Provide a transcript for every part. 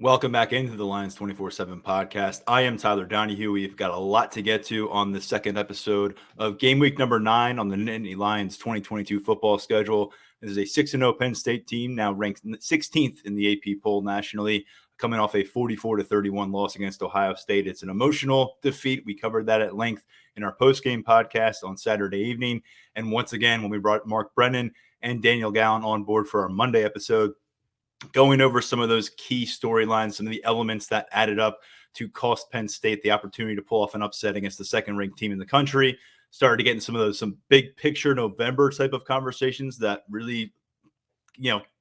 Welcome back into the Lions 24/7 podcast. I am Tyler Donohue. We've got a lot to get to on the second episode of game week number 9 on the Nittany Lions 2022 football schedule. This is a 6-0 Penn State team, now ranked 16th in the AP poll nationally, coming off a 44-31 loss against Ohio State. It's an emotional defeat. We covered that at length in our post-game podcast on Saturday evening. And once again, when we brought Mark Brennan and Daniel Gallen on board for our Monday episode, going over some of those key storylines, some of the elements that added up to cost Penn State the opportunity to pull off an upset against the second-ranked team in the country. Started to get into some big picture November type of conversations that really,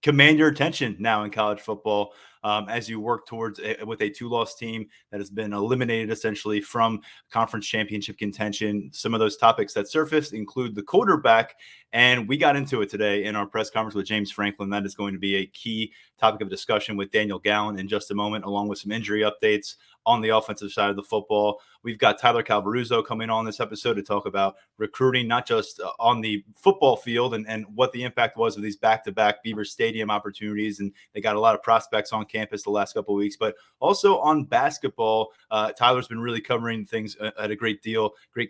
command your attention now in college football as you work towards with a 2-loss team that has been eliminated essentially from conference championship contention. Some of those topics that surfaced include the quarterback, and we got into it today in our press conference with James Franklin. That is going to be a key topic of discussion with Daniel Gallen in just a moment, along with some injury updates on the offensive side of the football. We've got Tyler Calvaruso coming on this episode to talk about recruiting, not just on the football field and what the impact was of these back-to-back Beaver Stadium opportunities. And they got a lot of prospects on campus the last couple of weeks, but also on basketball. Tyler's been really covering things at a great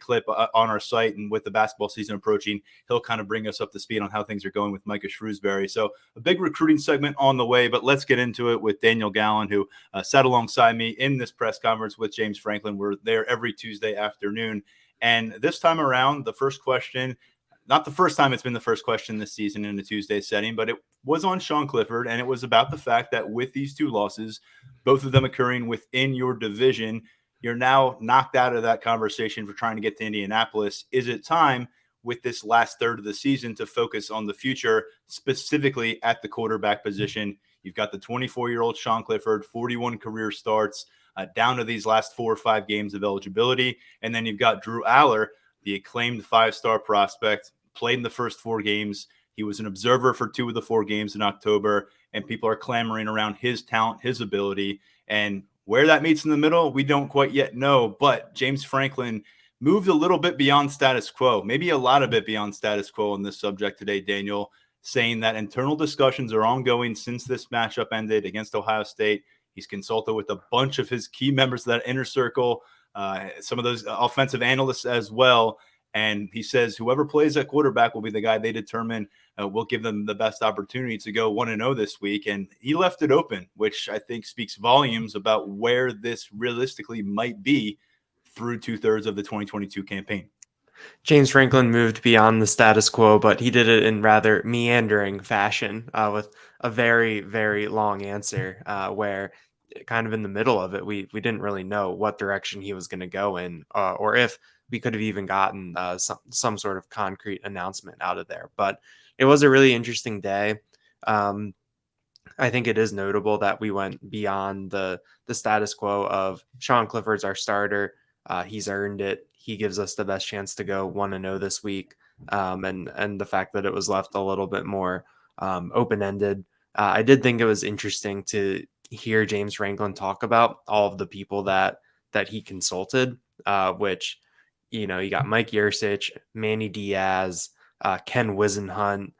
clip on our site. And with the basketball season approaching, he'll kind of bring us up to speed on how things are going with Micah Shrewsbury. So a big recruiting segment on the way, but let's get into it with Daniel Gallen, who sat alongside me in this press conference with James Franklin. We're there every Tuesday afternoon. And this time around, the first question, not the first time it's been the first question this season in a Tuesday setting, but it was on Sean Clifford, and it was about the fact that with these 2 losses, both of them occurring within your division, you're now knocked out of that conversation for trying to get to Indianapolis. Is it time with this last third of the season to focus on the future, specifically at the quarterback position? You've got the 24-year-old Sean Clifford, 41 career starts, down to these last 4 or 5 games of eligibility. And then you've got Drew Aller, the acclaimed 5-star prospect, played in the first 4 games. He was an observer for 2 of the 4 games in October, and people are clamoring around his talent, his ability. And where that meets in the middle, we don't quite yet know. But James Franklin moved a little bit beyond status quo, maybe a lot of bit beyond status quo on this subject today, Daniel, saying that internal discussions are ongoing since this matchup ended against Ohio State. He's consulted with a bunch of his key members of that inner circle, some of those offensive analysts as well. And he says whoever plays at quarterback will be the guy they determine will give them the best opportunity to go 1-0 this week. And he left it open, which I think speaks volumes about where this realistically might be through 2/3 of the 2022 campaign. James Franklin moved beyond the status quo, but he did it in rather meandering fashion with a very, very long answer where kind of in the middle of it, we didn't really know what direction he was going to go in or if we could have even gotten some sort of concrete announcement out of there. But it was a really interesting day. I think it is notable that we went beyond the status quo of Sean Clifford's our starter. He's earned it. He gives us the best chance to go 1-0 this week. And the fact that it was left a little bit more open-ended. I did think it was interesting to hear James Franklin talk about all of the people that he consulted, which, you got Mike Yurcich, Manny Diaz, Ken Wisenhunt,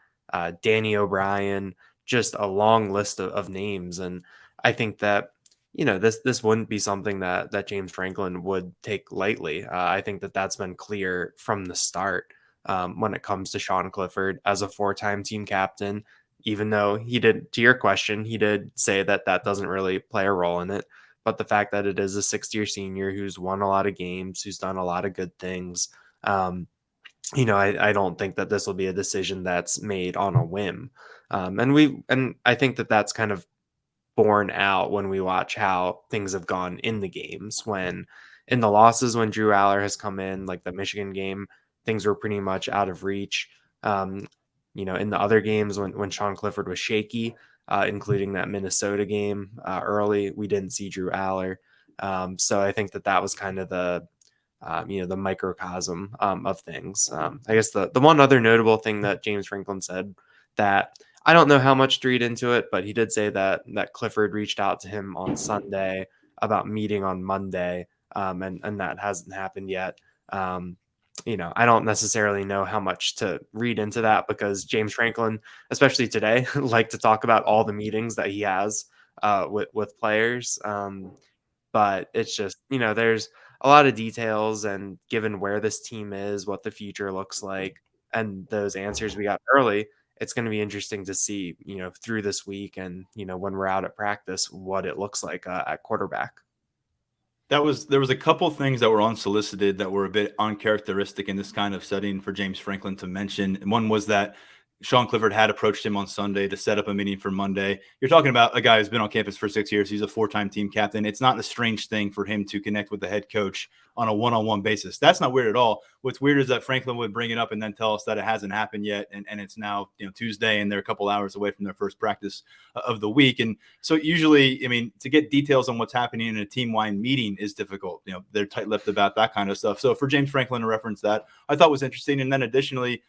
Danny O'Brien, just a long list of names. And I think that, this wouldn't be something that James Franklin would take lightly. I think that's been clear from the start when it comes to Sean Clifford as a 4-time team captain, even though he did, to your question, he did say that doesn't really play a role in it. But the fact that it is a 6th-year senior who's won a lot of games, who's done a lot of good things, I don't think that this will be a decision that's made on a whim. And I think that's kind of borne out when we watch how things have gone in the games. When in the losses, when Drew Aller has come in, like the Michigan game, things were pretty much out of reach. In the other games when Sean Clifford was shaky, including that Minnesota game early, we didn't see Drew Aller. So I think that was kind of the microcosm of things. I guess the one other notable thing that James Franklin said that I don't know how much to read into it, but he did say that Clifford reached out to him on Sunday about meeting on Monday, and that hasn't happened yet. I don't necessarily know how much to read into that because James Franklin, especially today, liked to talk about all the meetings that he has with players. But it's just, there's a lot of details, and given where this team is, what the future looks like, and those answers we got early, it's going to be interesting to see, through this week and, when we're out at practice, what it looks like at quarterback. There was a couple things that were unsolicited that were a bit uncharacteristic in this kind of setting for James Franklin to mention. And one was that Sean Clifford had approached him on Sunday to set up a meeting for Monday. You're talking about a guy who's been on campus for 6 years. He's a 4-time team captain. It's not a strange thing for him to connect with the head coach on a one-on-one basis. That's not weird at all. What's weird is that Franklin would bring it up and then tell us that it hasn't happened yet. And it's now, Tuesday, and they're a couple hours away from their first practice of the week. And so usually, to get details on what's happening in a team-wide meeting is difficult. They're tight-lipped about that kind of stuff. So for James Franklin to reference that, I thought was interesting. And then additionally,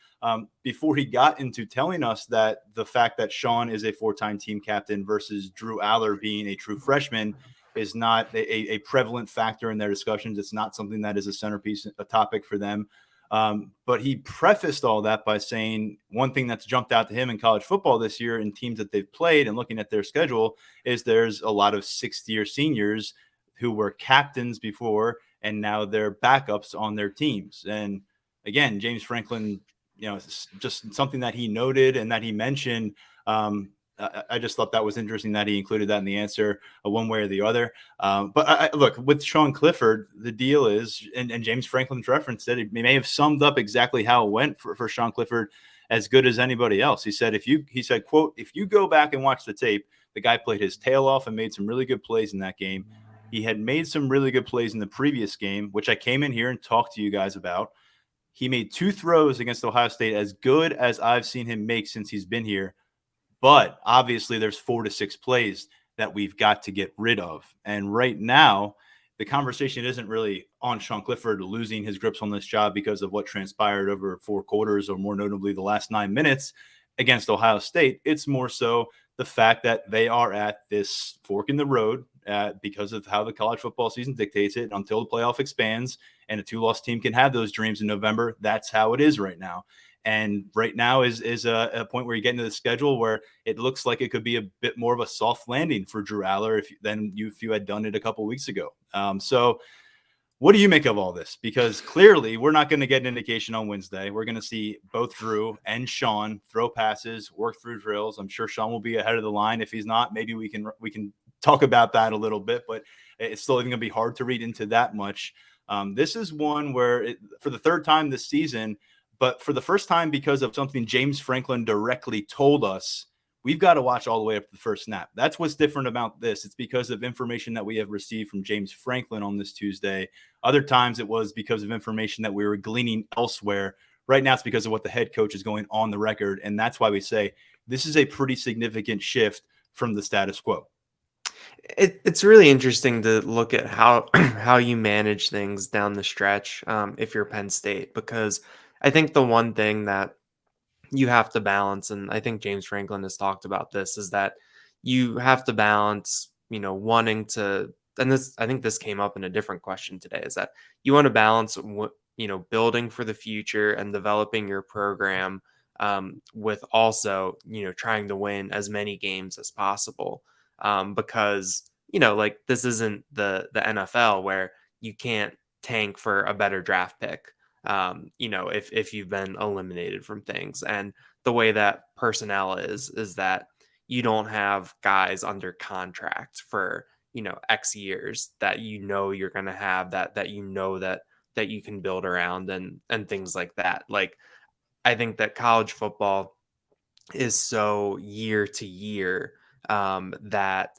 before he got into telling us that the fact that Sean is a 4-time team captain versus Drew Aller being a true freshman is not a prevalent factor in their discussions. It's not something that is a centerpiece, a topic for them. But he prefaced all that by saying one thing that's jumped out to him in college football this year in teams that they've played and looking at their schedule is there's a lot of sixth-year seniors who were captains before and now they're backups on their teams. And again, James Franklin, it's just something that he noted and that he mentioned. I just thought that was interesting that he included that in the answer one way or the other. But look, with Sean Clifford, the deal is, and James Franklin's reference said it may have summed up exactly how it went for Sean Clifford as good as anybody else. He said, quote, if you go back and watch the tape, the guy played his tail off and made some really good plays in that game. He had made some really good plays in the previous game, which I came in here and talked to you guys about. He made 2 throws against Ohio State as good as I've seen him make since he's been here. But obviously there's 4 to 6 plays that we've got to get rid of. And right now, the conversation isn't really on Sean Clifford losing his grips on this job because of what transpired over 4 quarters, or more notably the last 9 minutes against Ohio State. It's more so the fact that they are at this fork in the road because of how the college football season dictates it. Until the playoff expands and a 2-loss team can have those dreams in November, that's how it is right now. And right now is a point where you get into the schedule where it looks like it could be a bit more of a soft landing for Drew Aller if you had done it a couple weeks ago. So what do you make of all this? Because clearly we're not going to get an indication on Wednesday. We're going to see both Drew and Sean throw passes, work through drills. I'm sure Sean will be ahead of the line. If he's not, maybe we can talk about that a little bit, but it's still going to be hard to read into that much. This is one where for the 3rd time this season, but for the first time because of something James Franklin directly told us, we've got to watch all the way up to the first snap. That's what's different about this. It's because of information that we have received from James Franklin on this Tuesday. Other times it was because of information that we were gleaning elsewhere. Right now it's because of what the head coach is going on the record. And that's why we say this is a pretty significant shift from the status quo. It's really interesting to look at how how you manage things down the stretch if you're Penn State, because I think the one thing that you have to balance, and I think James Franklin has talked about this, is that you have to balance, wanting to, and this, I think this came up in a different question today, is that you want to balance, building for the future and developing your program with also, trying to win as many games as possible. Because, like this isn't the NFL where you can't tank for a better draft pick. If you've been eliminated from things, and the way that personnel is that you don't have guys under contract for, X years that, you're going to have that that you can build around and things like that. Like, I think that college football is so year to year that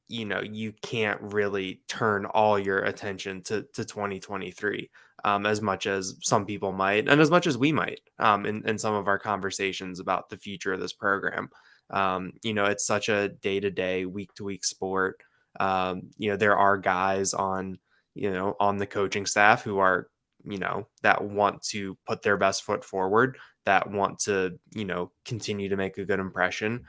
you can't really turn all your attention to 2023 as much as some people might, and as much as we might in some of our conversations about the future of this program. It's such a day-to-day, week-to-week sport. There are guys on the coaching staff who are, that want to put their best foot forward, that want to, continue to make a good impression.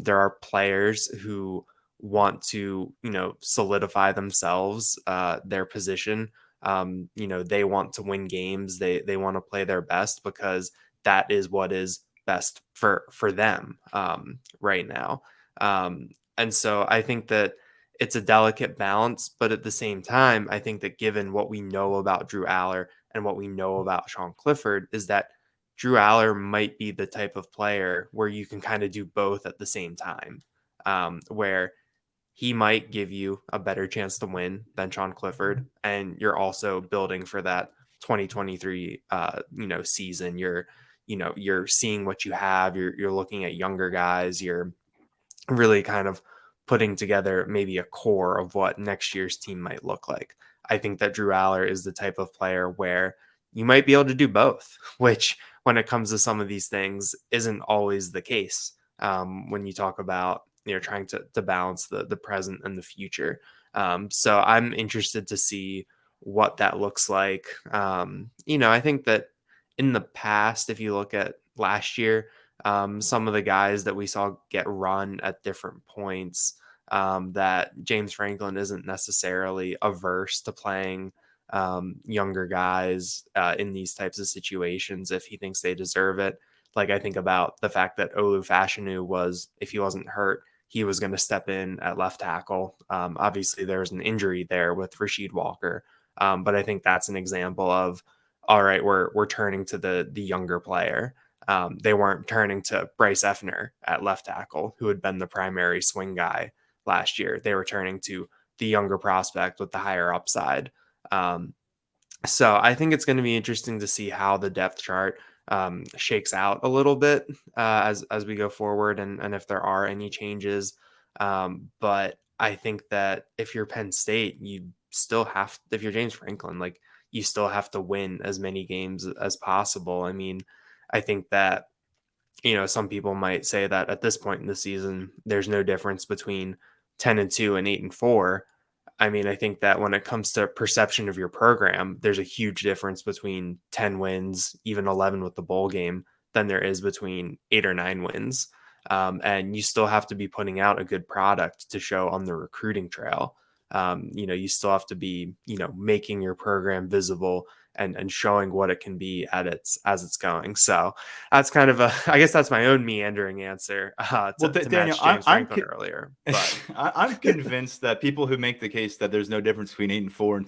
There are players who want to, solidify themselves, their position. They want to win games. They want to play their best because that is what is best for them right now. And so I think that it's a delicate balance, but at the same time, I think that given what we know about Drew Aller and what we know about Sean Clifford, is that Drew Aller might be the type of player where you can kind of do both at the same time, where he might give you a better chance to win than Sean Clifford, and you're also building for that 2023 season. You're seeing what you have. You're looking at younger guys. You're really kind of putting together maybe a core of what next year's team might look like. I think that Drew Aller is the type of player where you might be able to do both, which when it comes to some of these things isn't always the case. When you talk about trying to balance the present and the future. So I'm interested to see what that looks like. I think that in the past, if you look at last year, some of the guys that we saw get run at different points, that James Franklin isn't necessarily averse to playing younger guys in these types of situations if he thinks they deserve it. Like I think about the fact that Olu Fashanu was, if he wasn't hurt, he was going to step in at left tackle. Obviously, there was an injury there with Rasheed Walker, but I think that's an example of, all right, we're turning to the younger player. They weren't turning to Bryce Effner at left tackle, who had been the primary swing guy last year. They were turning to the younger prospect with the higher upside. So I think it's going to be interesting to see how the depth chart shakes out a little bit as we go forward, and if there are any changes. But I think that if you're Penn State, you still have, if you're James Franklin, like you still have to win as many games as possible. I mean, I think that some people might say that at this point in the season, there's no difference between 10-2 and 8-4. I mean, I think that when it comes to perception of your program, there's a huge difference between 10 wins, even 11 with the bowl game, than there is between 8 or 9 wins. And you still have to be putting out a good product to show on the recruiting trail. You still have to be, making your program visible and showing what it can be as it's going. So that's kind of I guess that's my own meandering answer to Daniel, match James Franklin earlier. But I'm convinced that people who make the case that there's no difference between 8-4 and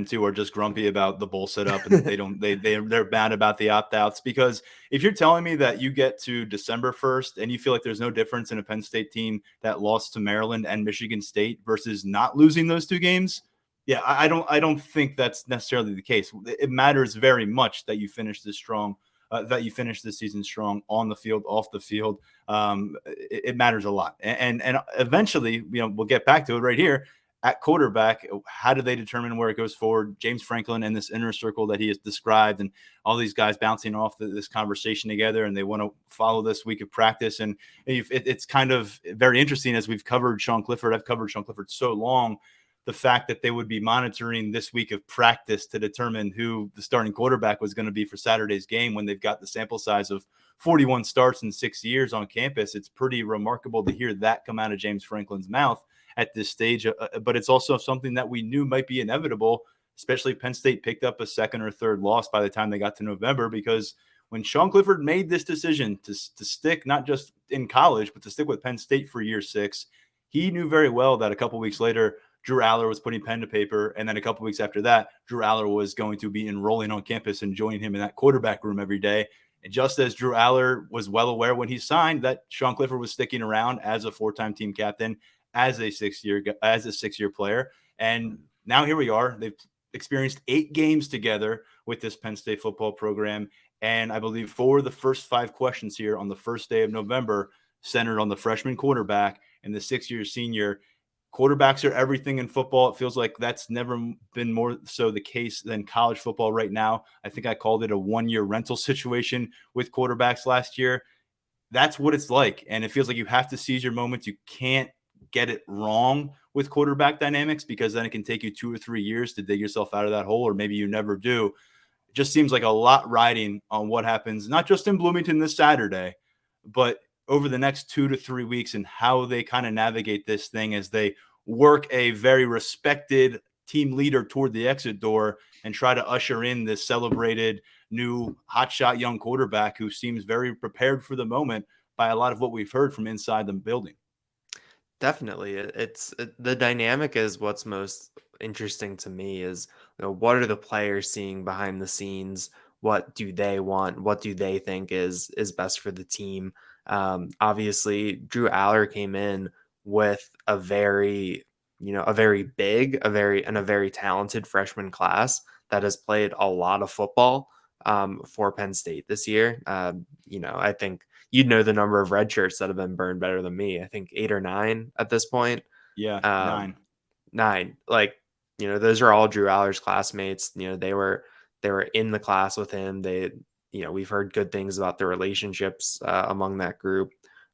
10-2 are just grumpy about the bowl setup, and they're bad about the opt outs. Because if you're telling me that you get to December 1st and you feel like there's no difference in a Penn State team that lost to Maryland and Michigan State versus not losing those two games, yeah, I don't think that's necessarily the case. It matters very much that you finish this strong, that you finish this season strong on the field, off the field. It matters a lot. And eventually, we'll get back to it right here at quarterback. How do they determine where it goes forward? James Franklin and this inner circle that he has described, and all these guys bouncing off this conversation together, and they want to follow this week of practice. And it's kind of very interesting as we've covered Sean Clifford. I've covered Sean Clifford so long. The fact that they would be monitoring this week of practice to determine who the starting quarterback was going to be for Saturday's game when they've got the sample size of 41 starts in 6 years on campus. It's pretty remarkable to hear that come out of James Franklin's mouth at this stage. But it's also something that we knew might be inevitable, especially if Penn State picked up a second or third loss by the time they got to November, because when Sean Clifford made this decision to stick, not just in college, but to stick with Penn State for year 6, he knew very well that a couple weeks later, Drew Aller was putting pen to paper. And then a couple weeks after that, Drew Aller was going to be enrolling on campus and joining him in that quarterback room every day. And just as Drew Aller was well aware when he signed that Sean Clifford was sticking around as a 4-time team captain, as a 6-year player. And now here we are. They've experienced 8 games together with this Penn State football program. And I believe 4 of the first 5 questions here on the first day of November centered on the freshman quarterback and the 6-year senior. Quarterbacks are everything in football. It feels like that's never been more so the case than college football right now. I think I called it a 1-year rental situation with quarterbacks last year. That's what it's like. And it feels like you have to seize your moments. You can't get it wrong with quarterback dynamics, because then it can take you 2 or 3 years to dig yourself out of that hole, or maybe you never do. It just seems like a lot riding on what happens, not just in Bloomington this Saturday, but over the next 2 to 3 weeks, and how they kind of navigate this thing as they work a very respected team leader toward the exit door and try to usher in this celebrated new hotshot young quarterback who seems very prepared for the moment by a lot of what we've heard from inside the building. Definitely. The dynamic is what's most interesting to me is, what are the players seeing behind the scenes? What do they want? What do they think is best for the team? Obviously, Drew Aller came in with a very big, a very talented freshman class that has played a lot of football for Penn State this year. I think you'd know the number of red shirts that have been burned better than me. I think 8 or 9 at this point. Yeah, Um, 9. 9. Like, those are all Drew Aller's classmates. They were in the class with him. We've heard good things about the relationships among that group.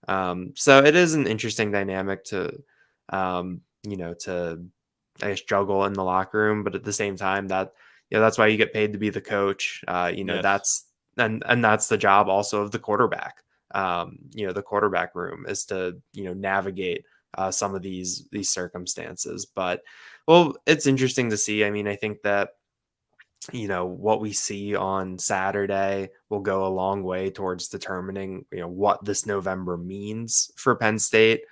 So it is an interesting dynamic to I guess juggle in the locker room, but at the same time that's why you get paid to be the coach. Yes. And that's the job also of the quarterback. The quarterback room is to navigate some of these circumstances. But well, it's interesting to see. I mean, I think that what we see on Saturday will go a long way towards determining what this November means for Penn State.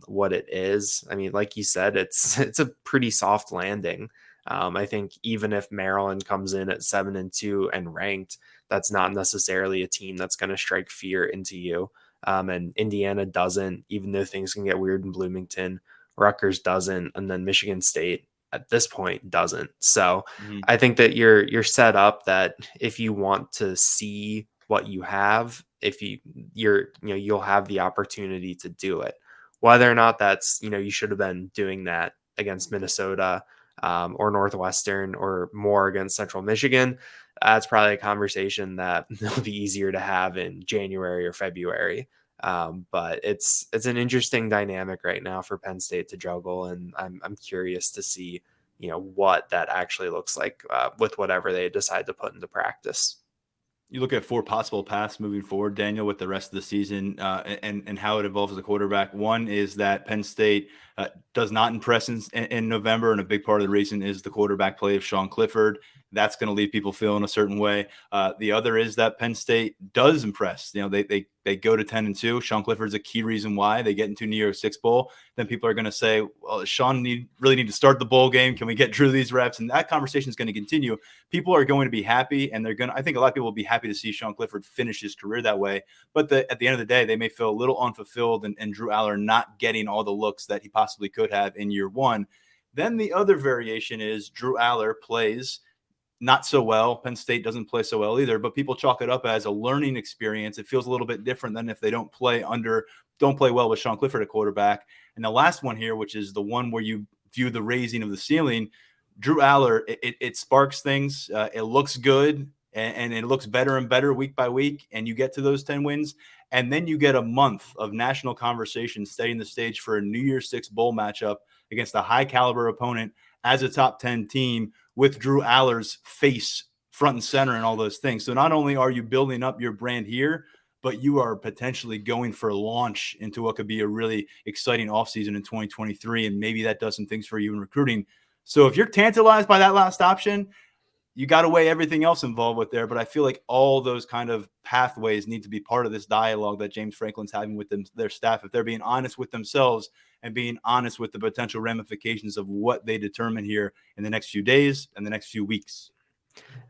What it is. I mean, like you said, it's a pretty soft landing. I think even if Maryland comes in at 7-2 and ranked, that's not necessarily a team that's going to strike fear into you. And Indiana doesn't, even though things can get weird in Bloomington. Rutgers doesn't, and then Michigan State at this point doesn't. So Mhm. I think that you're set up that if you want to see what you have, if you'll have the opportunity to do it. Whether or not that's you should have been doing that against Minnesota or Northwestern or more against Central Michigan. That's probably a conversation that will be easier to have in January or February. But it's an interesting dynamic right now for Penn State to juggle, and I'm curious to see what that actually looks like with whatever they decide to put into practice. You look at 4 possible paths moving forward, Daniel, with the rest of the season, and how it evolves as a quarterback. One is that Penn State does not impress in November, and a big part of the reason is the quarterback play of Sean Clifford. That's going to leave people feeling a certain way. The other is that Penn State does impress. They go to 10-2. Sean Clifford's a key reason why they get into New Year's Six Bowl. Then people are going to say, "Well, Sean really need to start the bowl game. Can we get Drew these reps?" And that conversation is going to continue. People are going to be happy, and I think a lot of people will be happy to see Sean Clifford finish his career that way. But at the end of the day, they may feel a little unfulfilled, and Drew Aller not getting all the looks that he possibly could have in year one. Then the other variation is Drew Aller plays not so well. Penn State doesn't play so well either, but people chalk it up as a learning experience. It feels a little bit different than if they don't play well with Sean Clifford at quarterback. And the last one here, which is the one where you view the raising of the ceiling, Drew Aller, it sparks things. It looks good, and it looks better and better week by week. And you get to those 10 wins, and then you get a month of national conversation setting the stage for a New Year's Six bowl matchup against a high caliber opponent as a top 10 team with Drew Aller's face front and center and all those things. So not only are you building up your brand here, but you are potentially going for a launch into what could be a really exciting offseason in 2023. And maybe that does some things for you in recruiting. So if you're tantalized by that last option, you got to weigh everything else involved with there. But I feel like all those kind of pathways need to be part of this dialogue that James Franklin's having with their staff. If they're being honest with themselves and being honest with the potential ramifications of what they determine here in the next few days and the next few weeks.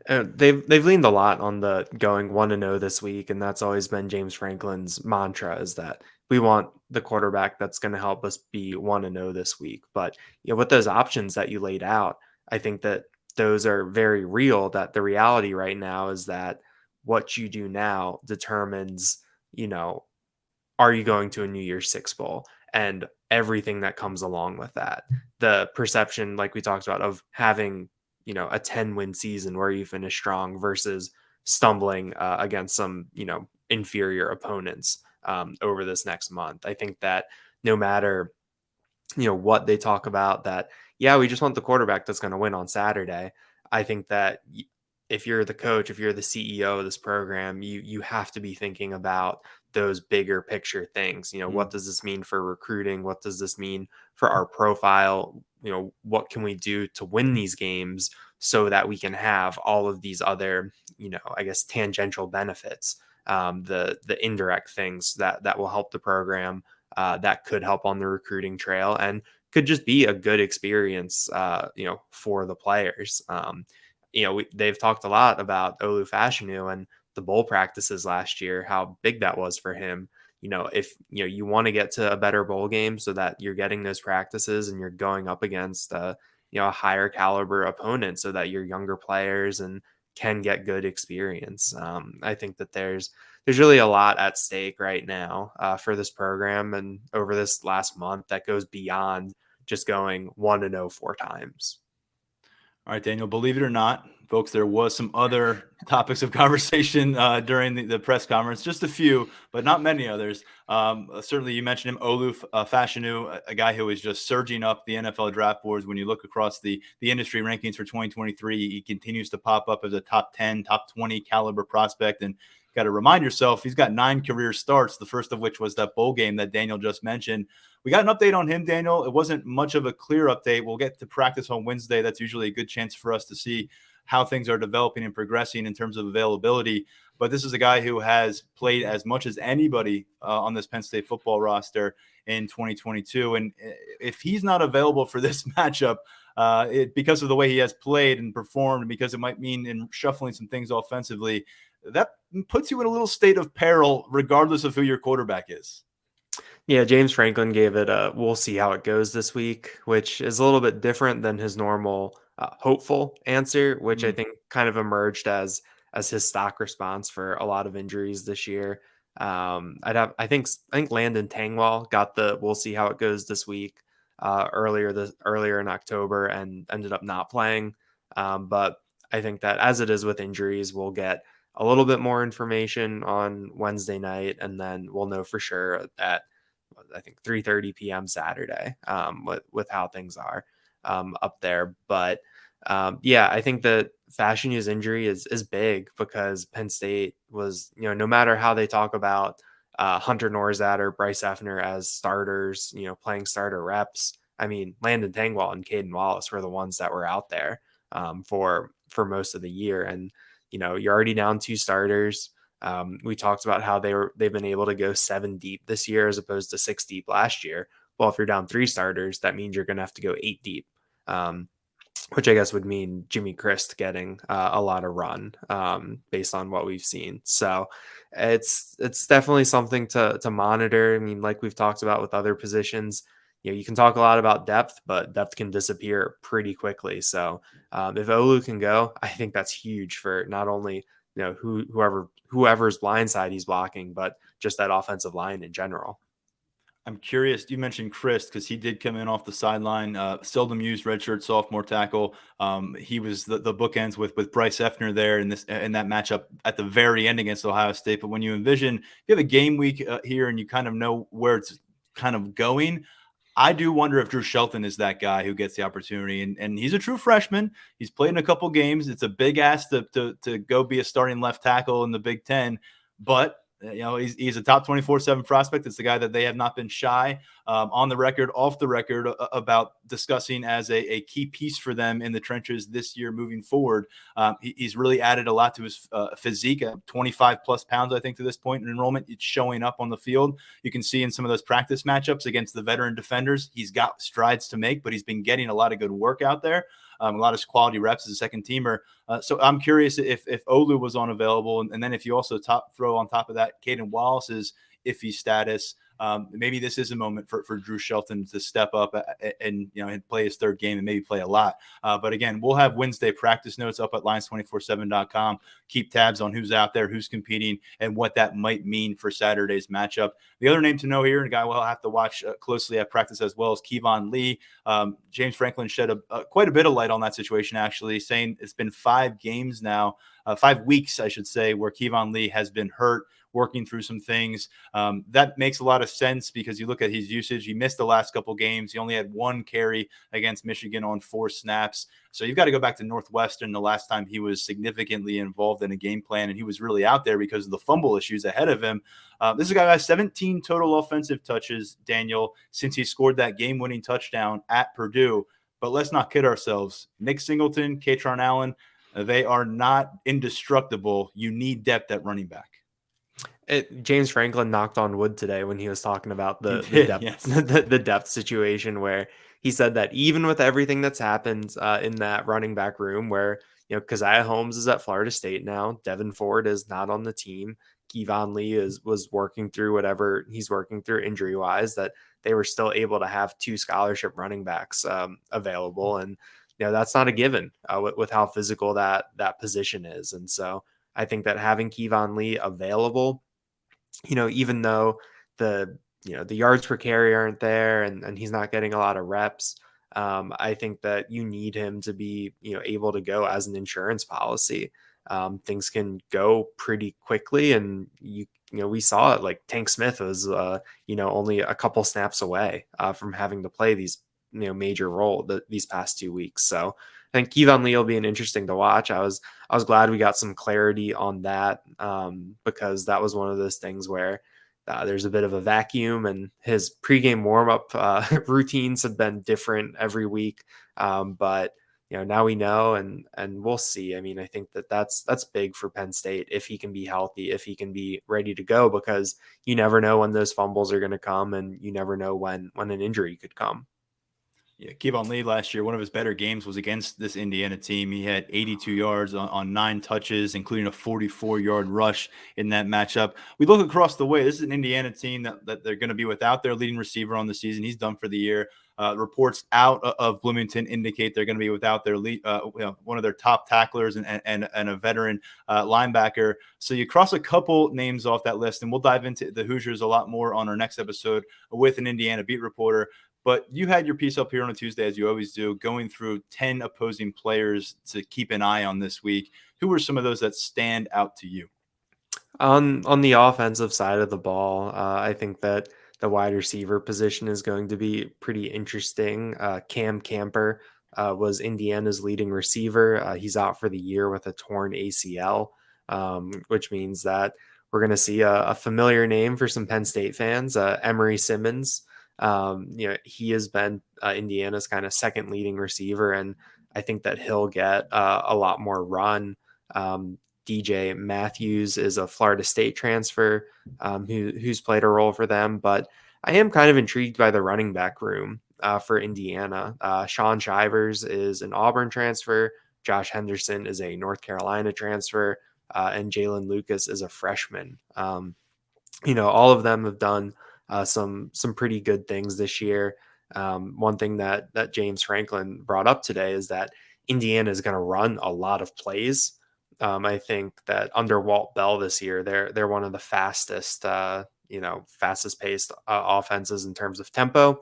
They've leaned a lot on the going 1-0 this week, and that's always been James Franklin's mantra, is that we want the quarterback that's going to help us be 1-0 this week. But with those options that you laid out, I think that those are very real. That the reality right now is that what you do now determines, are you going to a New Year's Six bowl and everything that comes along with that. The perception, like we talked about, of having a 10-win season where you finish strong versus stumbling against some inferior opponents over this next month. I think that no matter what they talk about, that we just want the quarterback that's going to win on Saturday. I think that if you're the coach, if you're the CEO of this program, you have to be thinking about those bigger picture things. What does this mean for recruiting? What does this mean for our profile? What can we do to win these games so that we can have all of these other, I guess, tangential benefits, the indirect things that will help the program that could help on the recruiting trail and could just be a good experience, for the players. They've talked a lot about Olu Fashanu and the bowl practices last year, how big that was for him. If you want to get to a better bowl game so that you're getting those practices and you're going up against a higher caliber opponent so that your younger players and can get good experience. I think that there's really a lot at stake right now for this program and over this last month that goes beyond just going 1-0 4 times. All right, Daniel, believe it or not, folks, there was some other topics of conversation during the press conference, just a few, but not many others. Certainly, you mentioned him, Olu Fashanu, a guy who is just surging up the NFL draft boards. When you look across the industry rankings for 2023, he continues to pop up as a top 10, top 20 caliber prospect. And got to remind yourself, he's got 9 career starts, the first of which was that bowl game that Daniel just mentioned. We got an update on him, Daniel. It wasn't much of a clear update. We'll get to practice on Wednesday. That's usually a good chance for us to see how things are developing and progressing in terms of availability. But this is a guy who has played as much as anybody on this Penn State football roster in 2022. And if he's not available for this matchup, because of the way he has played and performed, because it might mean in shuffling some things offensively, that puts you in a little state of peril, regardless of who your quarterback is. Yeah, James Franklin gave it a we'll see how it goes this week, which is a little bit different than his normal hopeful answer, which I think kind of emerged as his stock response for a lot of injuries this year. I think Landon Tangwall got the we'll see how it goes this week earlier in October and ended up not playing. But I think that as it is with injuries, we'll get a little bit more information on Wednesday night, and then we'll know for sure at I think 3:30 p.m. Saturday with how things are up there. But I think that Fashanu's injury is big because Penn State was, no matter how they talk about Hunter Norzad or Bryce Effner as starters, playing starter reps. I mean, Landon Tangwall and Caden Wallace were the ones that were out there for most of the year. And, you're already down 2 starters. We talked about how they've been able to go 7 deep this year as opposed to 6 deep last year. Well, if you're down 3 starters, that means you're going to have to go 8 deep, which I guess would mean Jimmy Christ getting a lot of run based on what we've seen. So it's definitely something to monitor. I mean, like we've talked about with other positions, you can talk a lot about depth, but depth can disappear pretty quickly. So if Olu can go, I think that's huge for not only whoever's blindside he's blocking, but just that offensive line in general. I'm curious. You mentioned Chris because he did come in off the sideline, seldom used redshirt sophomore tackle. He was the bookends with Bryce Effner there in that matchup at the very end against Ohio State. But when you envision you have a game week here and you kind of know where it's kind of going, I do wonder if Drew Shelton is that guy who gets the opportunity, and he's a true freshman. He's played in a couple games. It's a big ask to go be a starting left tackle in the Big Ten, but he's a top 24/7 prospect. It's the guy that they have not been shy on the record, off the record about discussing as a key piece for them in the trenches this year moving forward. He's really added a lot to his physique, 25 plus pounds, I think, to this point in enrollment. It's showing up on the field. You can see in some of those practice matchups against the veteran defenders, he's got strides to make, but he's been getting a lot of good work out there. A lot of quality reps as a second teamer. So I'm curious if Olu was unavailable, and then if you also throw on top of that Caden Wallace's iffy status, maybe this is a moment for Drew Shelton to step up and play his 3rd game and maybe play a lot. But again, we'll have Wednesday practice notes up at lions247.com. Keep tabs on who's out there, who's competing, and what that might mean for Saturday's matchup. The other name to know here, and a guy we'll have to watch closely at practice as well, is Kevon Lee. James Franklin shed quite a bit of light on that situation, actually, saying it's been 5 games now, 5 weeks, I should say, where Kevon Lee has been hurt, working through some things. That makes a lot of sense because you look at his usage. He missed the last couple games. He only had 1 carry against Michigan on 4 snaps. So you've got to go back to Northwestern the last time he was significantly involved in a game plan, and he was really out there because of the fumble issues ahead of him. This is a guy who has 17 total offensive touches, Daniel, since he scored that game-winning touchdown at Purdue. But let's not kid ourselves. Nick Singleton, Katron Allen, they are not indestructible. You need depth at running back. James Franklin knocked on wood today when he was talking about He the did, depth yes. the depth situation, where he said that even with everything that's happened in that running back room, where Keziah Holmes is at Florida State now, Devin Ford is not on the team, Kevon Lee was working through whatever he's working through injury wise, that they were still able to have two scholarship running backs available, and that's not a given with how physical that position is, and so I think that having Kevon Lee available, even though the yards per carry aren't there, and he's not getting a lot of reps, I think that you need him to be, able to go as an insurance policy. Things can go pretty quickly, and we saw it. Like Tank Smith was, only a couple snaps away from having to play these, major role these past 2 weeks. So I think Kevon Lee will be an interesting to watch. I was glad we got some clarity on that, because that was one of those things where there's a bit of a vacuum, and his pregame warm-up routines have been different every week. But now we know, and we'll see. I mean, I think that's big for Penn State if he can be healthy, if he can be ready to go, because you never know when those fumbles are going to come, and you never know when an injury could come. Yeah, Kevon Lee last year, one of his better games was against this Indiana team. He had 82 yards on 9 touches, including a 44-yard rush in that matchup. We look across the way. This is an Indiana team that they're going to be without their leading receiver on the season. He's done for the year. Reports out of Bloomington indicate they're going to be without their lead, one of their top tacklers and a veteran linebacker. So you cross a couple names off that list, and we'll dive into the Hoosiers a lot more on our next episode with an Indiana beat reporter. But you had your piece up here on a Tuesday, as you always do, going through 10 opposing players to keep an eye on this week. Who were some of those that stand out to you? On the offensive side of the ball, I think that the wide receiver position is going to be pretty interesting. Cam Camper was Indiana's leading receiver. He's out for the year with a torn ACL, which means that we're going to see a familiar name for some Penn State fans, Emory Simmons. He has been Indiana's kind of second leading receiver, and I think that he'll get a lot more run. DJ Matthews is a Florida State transfer who's played a role for them, but I am kind of intrigued by the running back room for Indiana. Sean Shivers is an Auburn transfer. Josh Henderson is a North Carolina transfer, and Jalen Lucas is a freshman. All of them have done some pretty good things this year. One thing that James Franklin brought up today is that Indiana is going to run a lot of plays. I think that under Walt Bell this year, they're one of the fastest paced offenses in terms of tempo.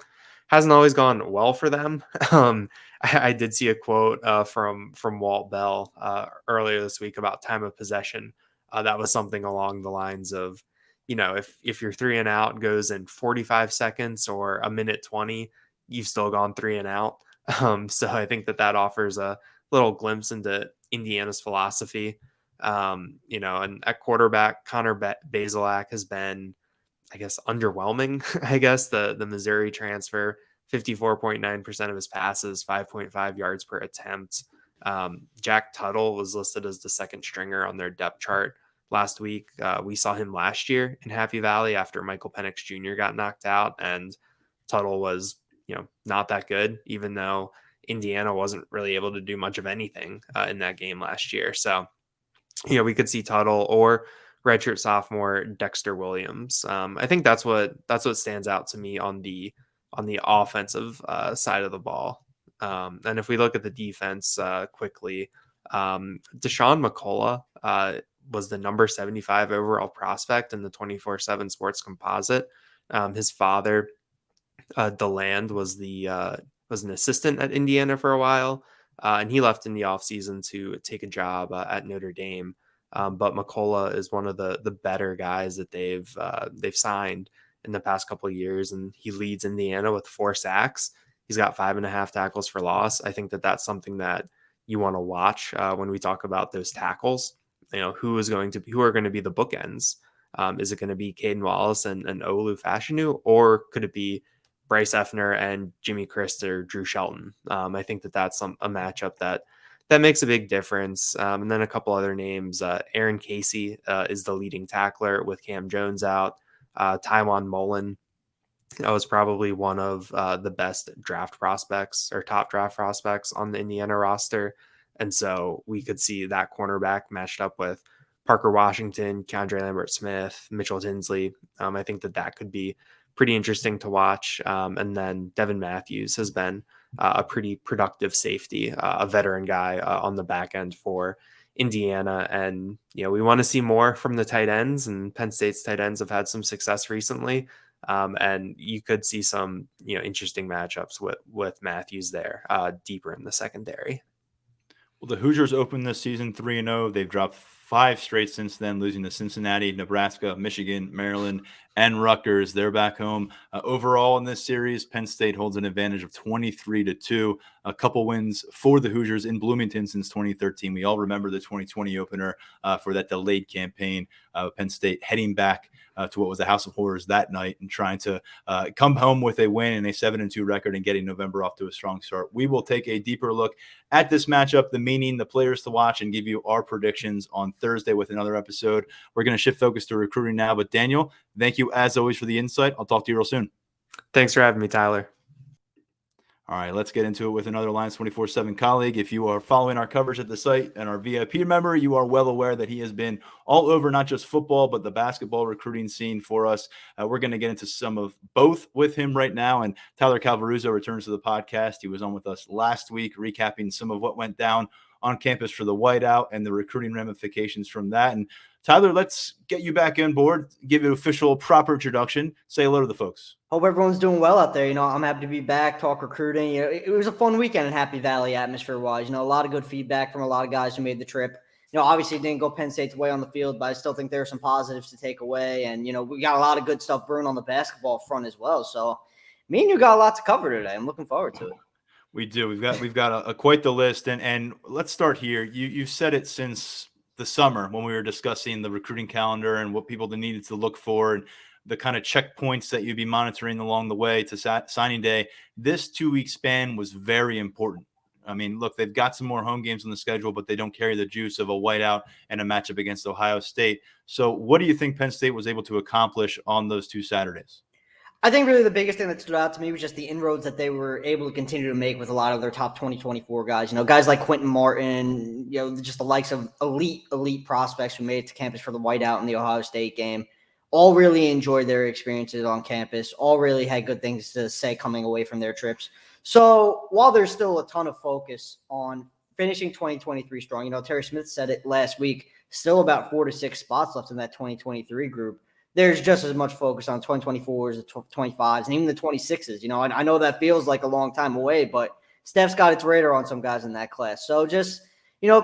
Hasn't always gone well for them. I did see a quote from Walt Bell earlier this week about time of possession. That was something along the lines of, if your 3 and out goes in 45 seconds or a minute 20, you've still gone 3 and out. So I think that offers a little glimpse into Indiana's philosophy. And at quarterback, Connor Bazelak has been, I guess, underwhelming. I guess the Missouri transfer, 54.9% of his passes, 5.5 yards per attempt. Jack Tuttle was listed as the second stringer on their depth chart last week. We saw him last year in Happy Valley after Michael Penix Jr. got knocked out, and Tuttle was, not that good, even though Indiana wasn't really able to do much of anything in that game last year. So, we could see Tuttle or redshirt sophomore Dexter Williams. I think that's what stands out to me on the offensive side of the ball. And if we look at the defense quickly, Deshaun McCullough was the number 75 overall prospect in the 24/7 Sports Composite. His father, DeLand, was an assistant at Indiana for a while, and he left in the offseason to take a job at Notre Dame. But McCullough is one of the better guys that they've signed in the past couple of years, and he leads Indiana with 4 sacks. He's got 5.5 tackles for loss. I think that that's something that you want to watch when we talk about those tackles. Who are going to be the bookends? Is it going to be Caden Wallace and Olu Fashanu, or could it be Bryce Effner and Jimmy Christ or Drew Shelton? I think that that's a matchup that that makes a big difference. And then a couple other names. Aaron Casey is the leading tackler with Cam Jones out. Tywon Mullen was probably one of the best draft prospects or top draft prospects on the Indiana roster. And so we could see that cornerback matched up with Parker Washington, Keandre Lambert-Smith, Mitchell Tinsley. I think that could be pretty interesting to watch. And then Devin Matthews has been a pretty productive safety, a veteran guy on the back end for Indiana. And, we want to see more from the tight ends, and Penn State's tight ends have had some success recently. And you could see some, interesting matchups with Matthews there deeper in the secondary. Well, the Hoosiers opened this season 3-0. They've dropped 5 straight since then, losing to Cincinnati, Nebraska, Michigan, Maryland, and Rutgers. They're back home. Overall in this series, Penn State holds an advantage of 23-2. A couple wins for the Hoosiers in Bloomington since 2013. We all remember the 2020 opener for that delayed campaign. Penn State heading back to what was a house of horrors that night and trying to come home with a win and a 7-2 record and getting November off to a strong start. We will take a deeper look at this matchup, the meaning, the players to watch, and give you our predictions on Thursday with another episode. We're going to shift focus to recruiting now. But Daniel, thank you as always for the insight. I'll talk to you real soon. Thanks for having me, Tyler. All right, let's get into it with another Lions 24/7 colleague. If you are following our coverage at the site and our VIP member, you are well aware that he has been all over not just football, but the basketball recruiting scene for us. We're going to get into some of both with him right now. And Tyler Calvaruso returns to the podcast. He was on with us last week, recapping some of what went down on campus for the whiteout and the recruiting ramifications from that. And Tyler, let's get you back on board, give you an official, proper introduction. Say hello to the folks. Hope everyone's doing well out there. I'm happy to be back, talk recruiting. It was a fun weekend in Happy Valley atmosphere-wise. A lot of good feedback from a lot of guys who made the trip. Obviously it didn't go Penn State's way on the field, but I still think there are some positives to take away. And, we got a lot of good stuff brewing on the basketball front as well. So me and you got a lot to cover today. I'm looking forward to it. We do. We've got a quite the list. And let's start here. You've said it since the summer when we were discussing the recruiting calendar and what people needed to look for and the kind of checkpoints that you'd be monitoring along the way to signing day. This 2-week span was very important. I mean, look, they've got some more home games on the schedule, but they don't carry the juice of a whiteout and a matchup against Ohio State. So what do you think Penn State was able to accomplish on those 2 Saturdays? I think really the biggest thing that stood out to me was just the inroads that they were able to continue to make with a lot of their top 2024 guys. Guys like Quentin Martin, just the likes of elite prospects who made it to campus for the whiteout in the Ohio State game. All really enjoyed their experiences on campus. All really had good things to say coming away from their trips. So while there's still a ton of focus on finishing 2023 strong, Terry Smith said it last week, still about 4 to 6 spots left in that 2023 group. There's just as much focus on 2024s, the 25s, and even the 26s. I know that feels like a long time away, but Steph's got its radar on some guys in that class. So just,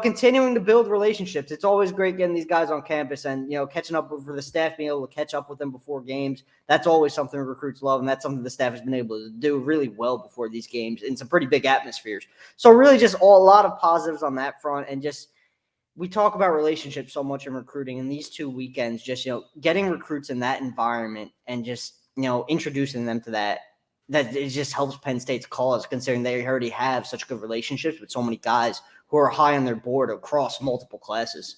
continuing to build relationships. It's always great getting these guys on campus and, catching up for the staff, being able to catch up with them before games. That's always something recruits love, and that's something the staff has been able to do really well before these games in some pretty big atmospheres. So really just a lot of positives on that front, and just we talk about relationships so much in recruiting, and these 2 weekends, just, getting recruits in that environment and just, introducing them to that it just helps Penn State's cause, considering they already have such good relationships with so many guys who are high on their board across multiple classes.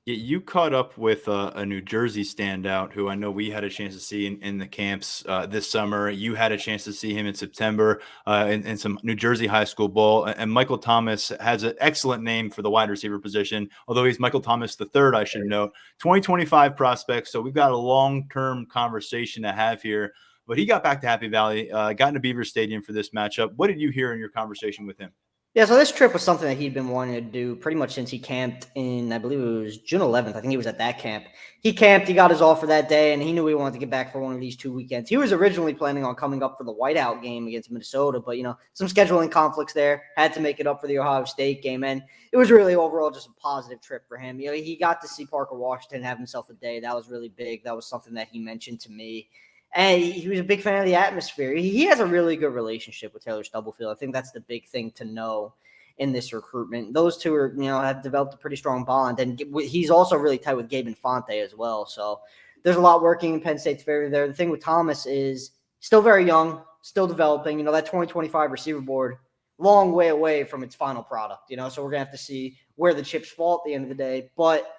You caught up with a New Jersey standout who I know we had a chance to see in the camps this summer. You had a chance to see him in September in some New Jersey high school ball. And Michael Thomas has an excellent name for the wide receiver position, although he's Michael Thomas III, I should note. 2025 prospects, so we've got a long-term conversation to have here. But he got back to Happy Valley, got into Beaver Stadium for this matchup. What did you hear in your conversation with him? Yeah, so this trip was something that he'd been wanting to do pretty much since he camped in, I believe it was June 11th. I think he was at that camp. He camped, he got his offer that day, and he knew he wanted to get back for one of these 2 weekends. He was originally planning on coming up for the whiteout game against Minnesota, but, some scheduling conflicts there, had to make it up for the Ohio State game, and it was really overall just a positive trip for him. He got to see Parker Washington have himself a day. That was really big. That was something that he mentioned to me. And he was a big fan of the atmosphere. He has a really good relationship with Taylor Stubblefield. I think that's the big thing to know in this recruitment. Those two are, have developed a pretty strong bond. And he's also really tight with Gabe Infante as well. So there's a lot working in Penn State's favor there. The thing with Thomas is still very young, still developing. That 2025 receiver board long way away from its final product, so we're going to have to see where the chips fall at the end of the day. But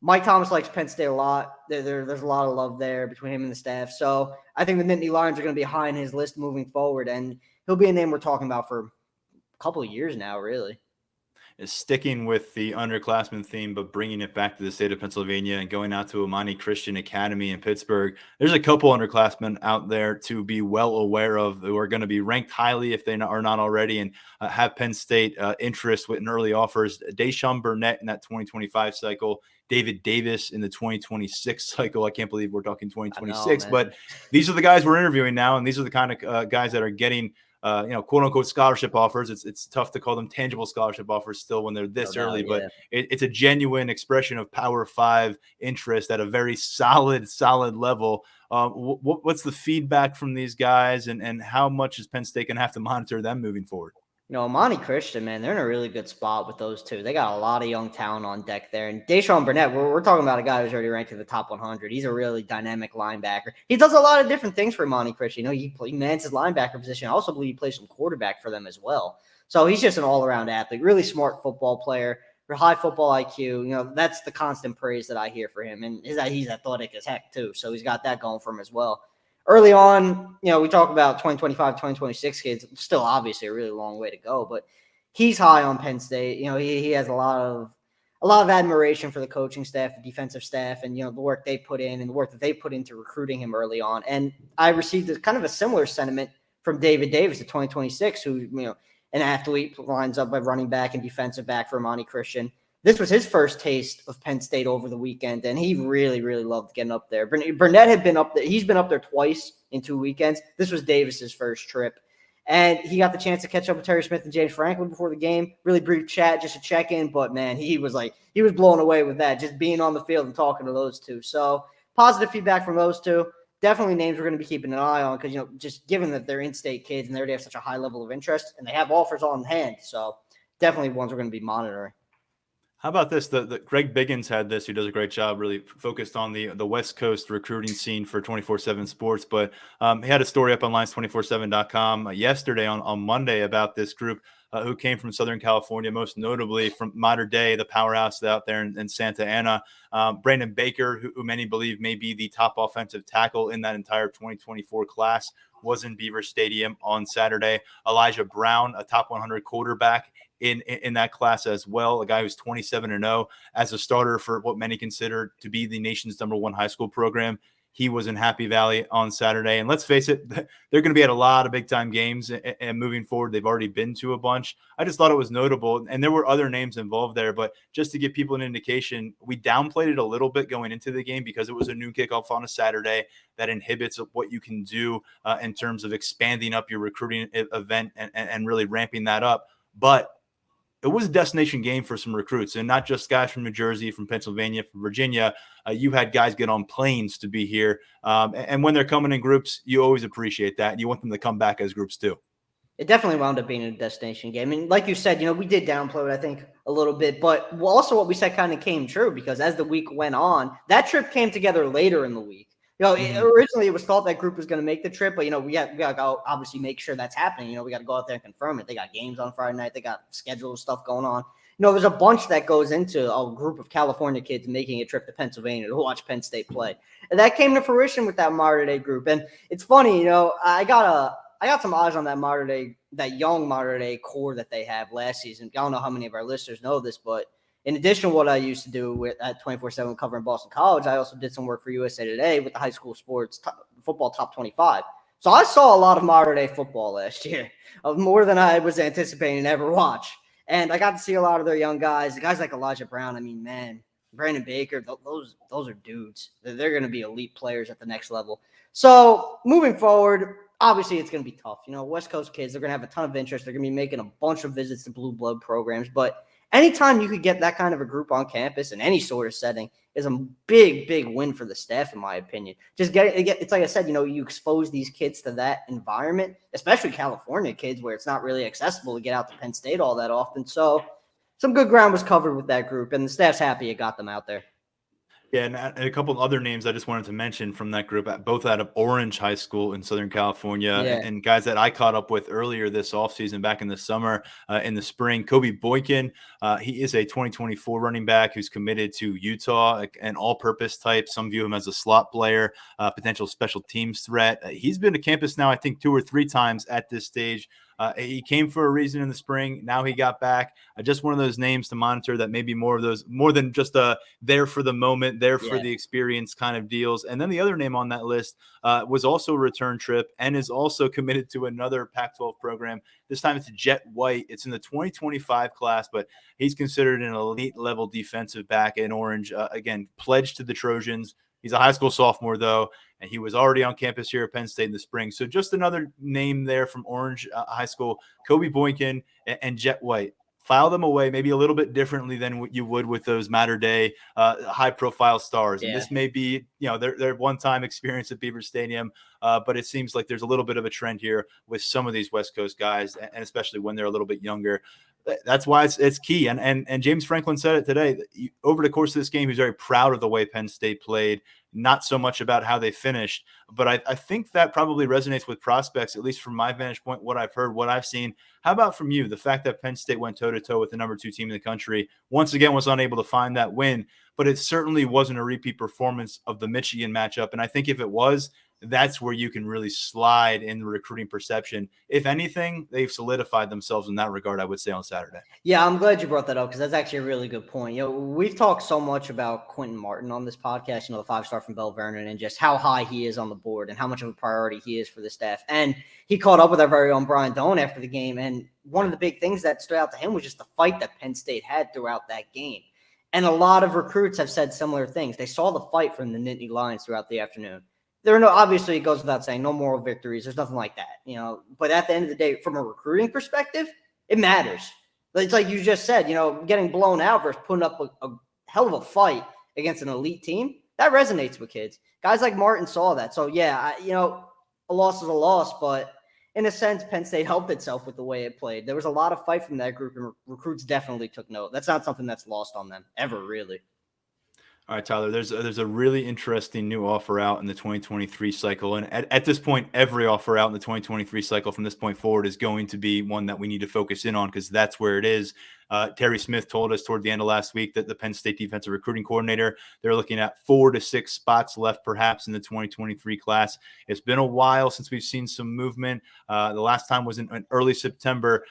Mike Thomas likes Penn State a lot. There's a lot of love there between him and the staff. So I think the Nittany Lions are going to be high on his list moving forward, and he'll be a name we're talking about for a couple of years now, really. Is sticking with the underclassmen theme, but bringing it back to the state of Pennsylvania and going out to Imani Christian Academy in Pittsburgh. There's a couple underclassmen out there to be well aware of who are going to be ranked highly if they are not already, and have Penn State interest with early offers. Deshaun Burnett in that 2025 cycle, David Davis in the 2026 cycle. I can't believe we're talking 2026, but these are the guys we're interviewing now, and these are the kind of guys that are getting quote unquote scholarship offers. It's tough to call them tangible scholarship offers still when they're this early, but it's a genuine expression of Power 5 interest at a very solid level. What's the feedback from these guys, and how much is Penn State going to have to monitor them moving forward? Imani Christian, man, they're in a really good spot with those two. They got a lot of young talent on deck there. And Deshaun Burnett, we're talking about a guy who's already ranked in the top 100. He's a really dynamic linebacker. He does a lot of different things for Imani Christian. He mans his linebacker position. I also believe he plays some quarterback for them as well. So he's just an all-around athlete, really smart football player, for high football IQ. That's the constant praise that I hear for him. And he's athletic as heck, too. So he's got that going for him as well. Early on, we talk about 2025, 2026 kids. Still, obviously, a really long way to go, but he's high on Penn State. He has a lot of admiration for the coaching staff, the defensive staff, and the work they put in and the work that they put into recruiting him early on. And I received a similar sentiment from David Davis at 2026, who an athlete, lines up by running back and defensive back for Imani Christian. This was his first taste of Penn State over the weekend, and he really, really loved getting up there. Burnett had been up there. He's been up there twice in 2 weekends. This was Davis's first trip, and he got the chance to catch up with Terry Smith and James Franklin before the game. Really brief chat, just a check-in, but, man, he was blown away with that, just being on the field and talking to those two. So positive feedback from those two. Definitely names we're going to be keeping an eye on because, just given that they're in-state kids and they already have such a high level of interest and they have offers on hand. So definitely ones we're going to be monitoring. How about this? The Greg Biggins had this, who does a great job, really focused on the West Coast recruiting scene for 24/7 Sports. But he had a story up on Lines247.com yesterday on Monday about this group who came from Southern California, most notably from Mater Dei, the powerhouse out there in Santa Ana. Brandon Baker, who many believe may be the top offensive tackle in that entire 2024 class, was in Beaver Stadium on Saturday. Elijah Brown, a top 100 quarterback in that class as well, a guy who's 27-0 as a starter for what many consider to be the nation's #1 high school program. He was in Happy Valley on Saturday. And let's face it, they're going to be at a lot of big-time games. And moving forward, they've already been to a bunch. I just thought it was notable. And there were other names involved there. But just to give people an indication, we downplayed it a little bit going into the game because it was a noon kickoff on a Saturday that inhibits what you can do in terms of expanding up your recruiting event and really ramping that up. But it was a destination game for some recruits, and not just guys from New Jersey, from Pennsylvania, from Virginia. You had guys get on planes to be here. And when they're coming in groups, you always appreciate that. And you want them to come back as groups too. It definitely wound up being a destination game. And like you said, we did downplay it, I think, a little bit. But also what we said kind of came true because as the week went on, that trip came together later in the week. Originally it was thought that group was going to make the trip, but, we got to go obviously make sure that's happening. We got to go out there and confirm it. They got games on Friday night. They got scheduled stuff going on. There's a bunch that goes into a group of California kids making a trip to Pennsylvania to watch Penn State play. And that came to fruition with that Mater Dei group. And it's funny, I got some eyes on that Mater Dei, that young Mater Dei core that they have last season. I don't know how many of our listeners know this, but in addition to what I used to do at 24/7 covering Boston College, I also did some work for USA Today with the high school sports football top 25. So I saw a lot of Mater Dei football last year, more than I was anticipating to ever watch. And I got to see a lot of their young guys, guys like Elijah Brown. I mean, man, Brandon Baker, those are dudes. They're going to be elite players at the next level. So moving forward, obviously it's going to be tough. West Coast kids, they're going to have a ton of interest. They're going to be making a bunch of visits to blue blood programs, but anytime you could get that kind of a group on campus in any sort of setting is a big, big win for the staff, in my opinion. Just it's like I said, you expose these kids to that environment, especially California kids where it's not really accessible to get out to Penn State all that often. So some good ground was covered with that group, and the staff's happy it got them out there. Yeah, and a couple of other names I just wanted to mention from that group, both out of Orange High School in Southern California, Yeah. and guys that I caught up with earlier this offseason, back in the summer, in the spring. Kobe Boykin, he is a 2024 running back who's committed to Utah, an all-purpose type. Some view him as a slot player, potential special teams threat. He's been to campus now, I think, 2 or 3 times at this stage. He came for a reason in the spring. Now he got back. Just one of those names to monitor that maybe more than just there for the moment, there for the experience kind of deals. And then the other name on that list was also a return trip and is also committed to another Pac-12 program. This time it's Jet White. It's in the 2025 class, but he's considered an elite level defensive back in Orange. Again, pledged to the Trojans. He's a high school sophomore, though, and he was already on campus here at Penn State in the spring. So just another name there from Orange High School, Kobe Boykin and Jet White. File them away maybe a little bit differently than what you would with those matter-day high-profile stars. And this may be, their one-time experience at Beaver Stadium, but it seems like there's a little bit of a trend here with some of these West Coast guys, and especially when they're a little bit younger. That's why it's key. And James Franklin said it today. Over the course of this game, he's very proud of the way Penn State played, not so much about how they finished. But I think that probably resonates with prospects, at least from my vantage point, what I've heard, what I've seen. How about from you? The fact that Penn State went toe-to-toe with the number 2 team in the country, once again was unable to find that win, but it certainly wasn't a repeat performance of the Michigan matchup. And I think if it was, that's where you can really slide in the recruiting perception. If anything, they've solidified themselves in that regard, I would say, on Saturday. Yeah, I'm glad you brought that up because that's actually a really good point. We've talked so much about Quentin Martin on this podcast, the 5-star from Bell Vernon, and just how high he is on the board and how much of a priority he is for the staff. And he caught up with our very own Brian Doan after the game. And one of the big things that stood out to him was just the fight that Penn State had throughout that game. And a lot of recruits have said similar things. They saw the fight from the Nittany Lions throughout the afternoon. There are obviously, it goes without saying, no moral victories. There's nothing like that, But at the end of the day, from a recruiting perspective, it matters. It's like you just said, getting blown out versus putting up a hell of a fight against an elite team. That resonates with kids. Guys like Martin saw that. So, yeah, a loss is a loss. But in a sense, Penn State helped itself with the way it played. There was a lot of fight from that group, and recruits definitely took note. That's not something that's lost on them ever, really. All right, Tyler, there's a really interesting new offer out in the 2023 cycle. And at this point, every offer out in the 2023 cycle from this point forward is going to be one that we need to focus in on because that's where it is. Terry Smith told us toward the end of last week that the Penn State defensive recruiting coordinator, they're looking at 4 to 6 spots left perhaps in the 2023 class. It's been a while since we've seen some movement. The last time was in early September.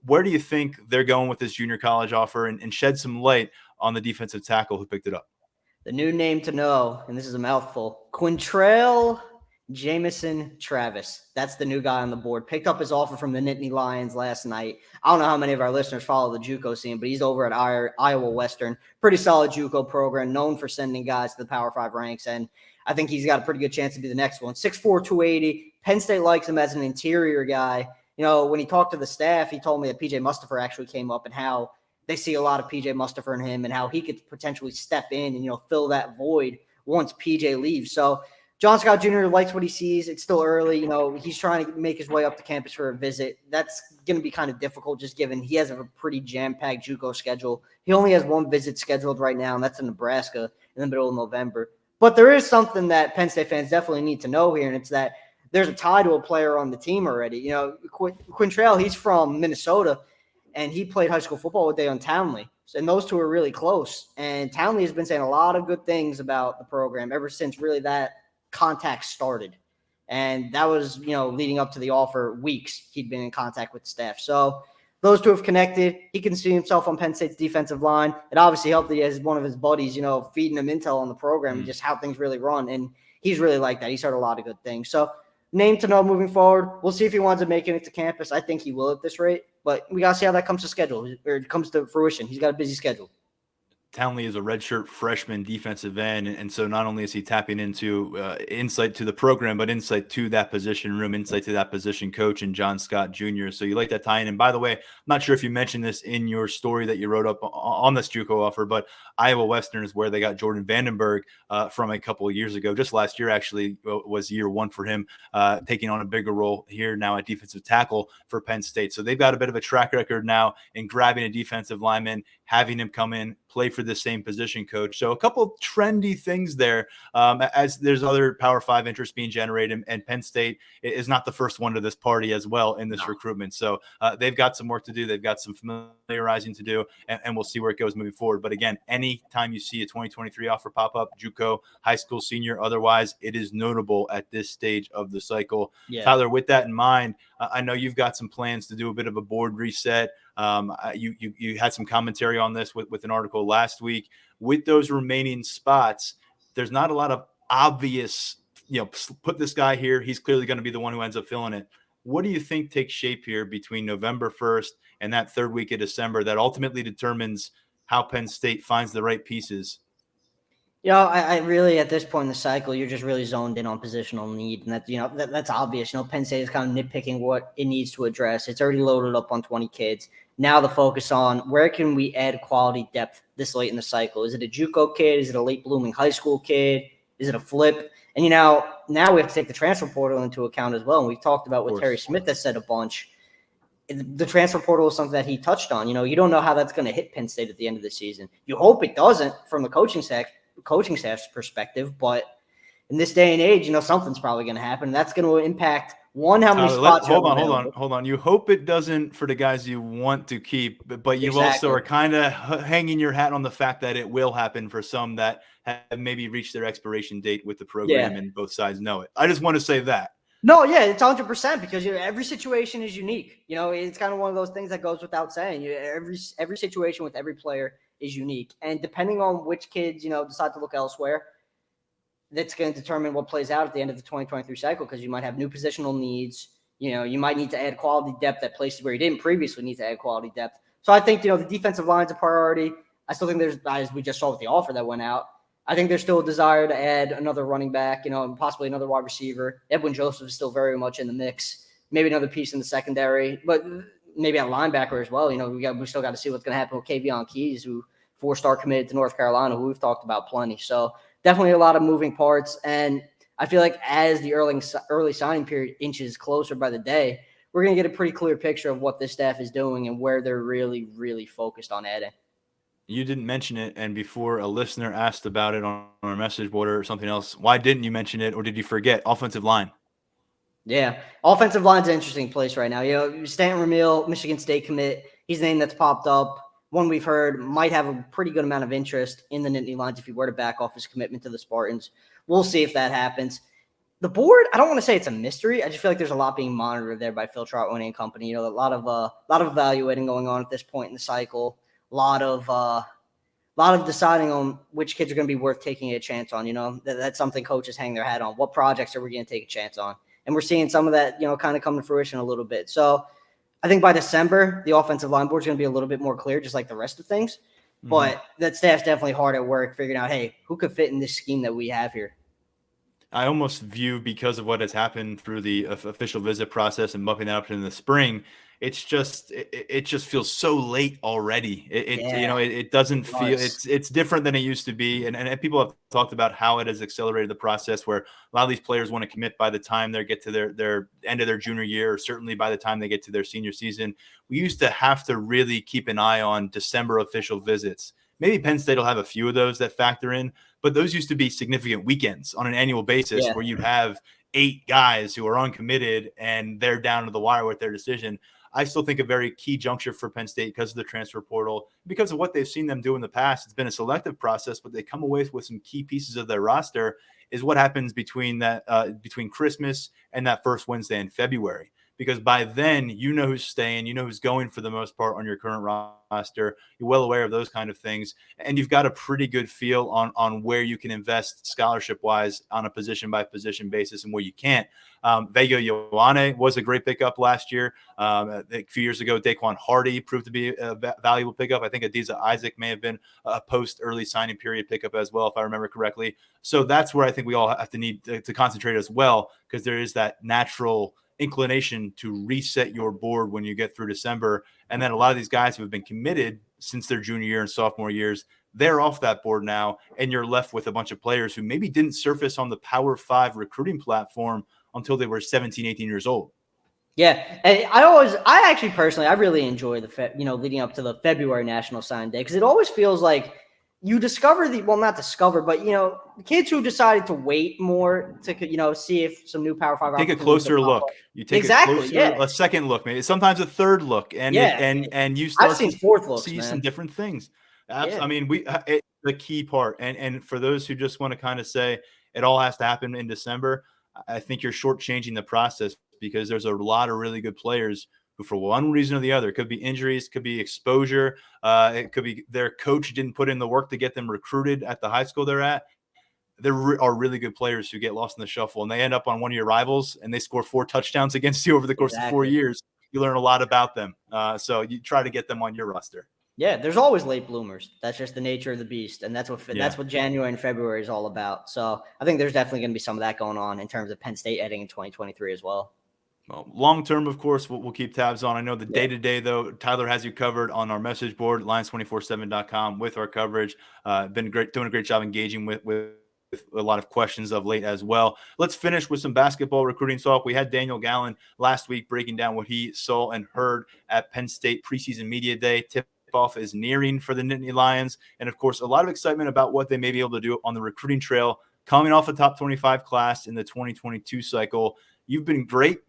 Where do you think they're going with this junior college offer and shed some light on the defensive tackle who picked it up? The new name to know, and this is a mouthful, Quintrell Jamison Travis. That's the new guy on the board. Picked up his offer from the Nittany Lions last night. I don't know how many of our listeners follow the JUCO scene, but he's over at Iowa Western. Pretty solid JUCO program, known for sending guys to the Power 5 ranks, and I think he's got a pretty good chance to be the next one. 6'4", 280. Penn State likes him as an interior guy. When he talked to the staff, he told me that P.J. Mustipher actually came up and how they see a lot of P.J. Mustipher in him and how he could potentially step in and, fill that void once P.J. leaves. So John Scott Jr. likes what he sees. It's still early. He's trying to make his way up to campus for a visit. That's going to be kind of difficult just given he has a pretty jam-packed JUCO schedule. He only has one visit scheduled right now, and that's in Nebraska in the middle of November. But there is something that Penn State fans definitely need to know here, and it's that there's a tie to a player on the team already. Quintrell, he's from Minnesota, and he played high school football with Deion Townley. And those two are really close. And Townley has been saying a lot of good things about the program ever since really that contact started. And that was, leading up to the offer weeks, he'd been in contact with the staff. So those two have connected. He can see himself on Penn State's defensive line. It obviously helped that he has one of his buddies, feeding him intel on the program and just how things really run. And he's really like that. He's heard a lot of good things. So name to know moving forward. We'll see if he winds up making it to campus. I think he will at this rate. But we got to see how that comes to schedule or it comes to fruition. He's got a busy schedule. Townley is a redshirt freshman defensive end, and so not only is he tapping into insight to the program, but insight to that position room, insight to that position coach and John Scott Jr. So you like that tie-in. And by the way, I'm not sure if you mentioned this in your story that you wrote up on this JUCO offer, but Iowa Western is where they got Jordan Vandenberg from a couple of years ago. Just last year, actually, was year one for him, taking on a bigger role here now at defensive tackle for Penn State. So they've got a bit of a track record now in grabbing a defensive lineman, having him come in, play for for the same position coach. So a couple trendy things there, as there's other Power 5 interest being generated, and Penn State is not the first one to this party as well in this recruitment. So they've got some work to do. They've got some familiarizing to do, and we'll see where it goes moving forward. But again, anytime you see a 2023 offer pop up, JUCO, high school, senior, otherwise, it is notable at this stage of the cycle. Yeah. Tyler, with that in mind, I know you've got some plans to do a bit of a board reset. You had some commentary on this with an article last week. With those remaining spots, there's not a lot of obvious, put this guy here, he's clearly going to be the one who ends up filling it. What do you think takes shape here between November 1st and that third week of December that ultimately determines how Penn State finds the right pieces? I really, at this point in the cycle, you're just really zoned in on positional need. And that's obvious. Penn State is kind of nitpicking what it needs to address. It's already loaded up on 20 kids. Now the focus on where can we add quality depth this late in the cycle? Is it a JUCO kid? Is it a late blooming high school kid? Is it a flip? And, now we have to take the transfer portal into account as well. And we've talked about what Terry Smith has said a bunch. The transfer portal is something that he touched on. You don't know how that's going to hit Penn State at the end of the season. You hope it doesn't from the coaching staff's perspective, but in this day and age, something's probably going to happen. That's going to impact how many spots. Hold on. You hope it doesn't for the guys you want to keep, but you also are kind of hanging your hat on the fact that it will happen for some that have maybe reached their expiration date with the program, and both sides know it. I just want to say that. No, yeah, it's 100% because every situation is unique. It's kind of one of those things that goes without saying. Every situation with every player is unique, and depending on which kids decide to look elsewhere, that's going to determine what plays out at the end of the 2023 cycle, because you might have new positional needs. You might need to add quality depth at places where you didn't previously need to add quality depth. So I think the defensive line's a priority. I still think there's, as we just saw with the offer that went out, I think there's still a desire to add another running back, and possibly another wide receiver. Edwin Joseph is still very much in the mix. Maybe another piece in the secondary, but maybe at linebacker as well. We still got to see what's going to happen with Kavion Keys, who 4-star committed to North Carolina, who we've talked about plenty. So definitely a lot of moving parts. And I feel like as the early signing period inches closer by the day, we're going to get a pretty clear picture of what this staff is doing and where they're really, really focused on adding. You didn't mention it, and before a listener asked about it on our message board or something else, why didn't you mention it, or did you forget? Offensive line. Yeah, offensive line's an interesting place right now. Stanton Ramil, Michigan State commit, he's a name that's popped up. One we've heard might have a pretty good amount of interest in the Nittany Lions if he were to back off his commitment to the Spartans. We'll see if that happens. The board, I don't want to say it's a mystery. I just feel like there's a lot being monitored there by Phil Trotwood and company. A lot of evaluating going on at this point in the cycle. A lot of deciding on which kids are going to be worth taking a chance on. That's something coaches hang their hat on. What projects are we going to take a chance on? And we're seeing some of that, kind of come to fruition a little bit. So I think by December, the offensive line board is going to be a little bit more clear, just like the rest of things. Mm-hmm. But that staff's definitely hard at work figuring out, hey, who could fit in this scheme that we have here? I almost view, because of what has happened through the official visit process and bumping that up in the spring, it just feels so late already. It doesn't feel, it's different than it used to be. And people have talked about how it has accelerated the process, where a lot of these players want to commit by the time they get to their end of their junior year, or certainly by the time they get to their senior season. We used to have to really keep an eye on December official visits. Maybe Penn State will have a few of those that factor in, but those used to be significant weekends on an annual basis where you'd have 8 guys who are uncommitted and they're down to the wire with their decision. I still think a very key juncture for Penn State, because of the transfer portal, because of what they've seen them do in the past. It's been a selective process, but they come away with some key pieces of their roster, is what happens between Christmas and that first Wednesday in February. Because by then, who's staying, who's going for the most part on your current roster. You're well aware of those kind of things. And you've got a pretty good feel on where you can invest scholarship-wise on a position-by-position basis and where you can't. Vega Ioane was a great pickup last year. A few years ago, Daquan Hardy proved to be a valuable pickup. I think Adiza Isaac may have been a post-early signing period pickup as well, if I remember correctly. So that's where I think we all have to need to concentrate as well, because there is that natural inclination to reset your board when you get through December. And then a lot of these guys who have been committed since their junior year and sophomore years, they're off that board now, and you're left with a bunch of players who maybe didn't surface on the Power 5 recruiting platform until they were 17, 18 years old. Yeah, and I actually personally, I really enjoy leading up to the February National Sign Day, because it always feels like you discover not discover, but kids who decided to wait more to see if some new Power Five Take a opportunities would closer pop look. up. You take Exactly, a second look, maybe sometimes a third look, and yeah. you I've start seen to fourth looks, see man. some different things. Yeah. I mean, it's the key part, and for those who just want to kind of say it all has to happen in December, I think you're shortchanging the process because there's a lot of really good players who, for one reason or the other, could be injuries, could be exposure, it could be their coach didn't put in the work to get them recruited at the high school they're at. There are really good players who get lost in the shuffle, and they end up on one of your rivals, and they score 4 touchdowns against you over the course of 4 years. You learn a lot about them, so you try to get them on your roster. Yeah, there's always late bloomers. That's just the nature of the beast, and that's what January and February is all about. So I think there's definitely going to be some of that going on in terms of Penn State heading in 2023 as well. Well, long term, of course, we'll keep tabs on. I know the day-to-day, though, Tyler has you covered on our message board, lions247.com, with our coverage. Been great, doing a great job engaging with a lot of questions of late as well. Let's finish with some basketball recruiting talk. We had Daniel Gallen last week breaking down what he saw and heard at Penn State preseason media day. Tip-off is nearing for the Nittany Lions. And, of course, a lot of excitement about what they may be able to do on the recruiting trail coming off a top 25 class in the 2022 cycle. You've been great